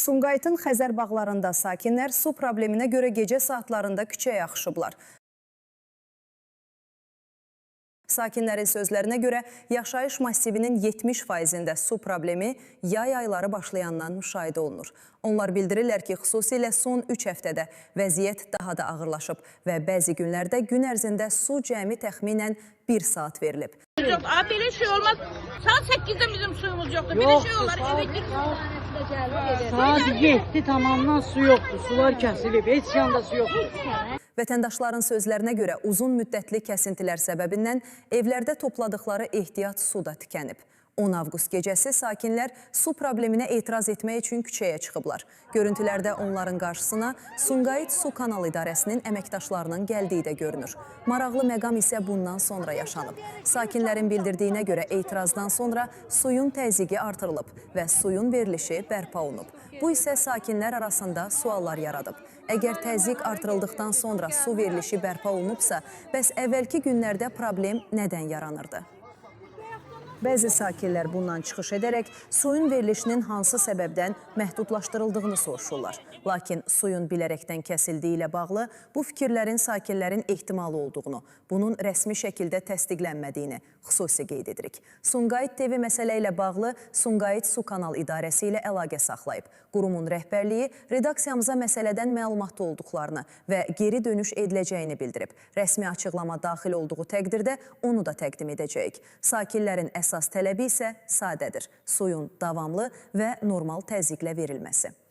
Sumqayıtın Xəzər bağlarında sakinlər su probleminə görə gecə saatlarında küçəyə axışıblar. Sakinlərin sözlərinə görə yaşayış massivinin 70%-də su problemi yay ayları başlayandan müşahidə olunur. Onlar bildirirlər ki, xüsusilə son 3 həftədə vəziyyət daha da ağırlaşıb və bəzi günlərdə gün ərzində su cəmi təxminən 1 saat verilib. Belə şey olmaz. Saat 8'de bizim suyumuz yoktu. Belə şey olar. Saat 7 tamamdan su yoktu. Sular kəsilib. Heç yanda su yoktu. Vətəndaşların sözlərinə görə uzun müddətli kəsintilər səbəbindən evlərdə topladıqları ehtiyat su da tükənib. 10 avqust gecəsi sakinlər su probleminə etiraz etmək üçün küçəyə çıxıblar. Görüntülərdə onların qarşısına Sumqayıt Su Kanal İdarəsinin əməkdaşlarının gəldiyi də görünür. Maraqlı məqam isə bundan sonra yaşanıb. Sakinlərin bildirdiyinə görə etirazdan sonra suyun təzyiqi artırılıb və suyun verilişi bərpa olunub. Bu isə sakinlər arasında suallar yaradıb. Əgər təzyiq artırıldıqdan sonra su verilişi bərpa olunubsa, bəs əvvəlki günlərdə problem nədən yaranırdı? Bəzi sakinlər bundan çıxış edərək suyun verilişinin hansı səbəbdən məhdudlaşdırıldığını soruşurlar. Lakin suyun bilərəkdən kəsildiyi ilə bağlı bu fikirlərin sakinlərin ehtimalı olduğunu, bunun rəsmi şəkildə təsdiqlənmədiyini xüsusi qeyd edirik. Sumqayıt TV məsələ ilə bağlı Sumqayıt Su Kanal İdarəsi ilə əlaqə saxlayıb. Qurumun rəhbərliyi redaksiyamıza məsələdən məlumatlı olduqlarını və geri dönüş ediləcəyini bildirib. Rəsmi açıqlama daxil olduğu təqdirdə onu da təqdim edəcəyik. Sakinlərin əsas tələbi isə sadədir: suyun davamlı və normal təzyiqlə verilməsi.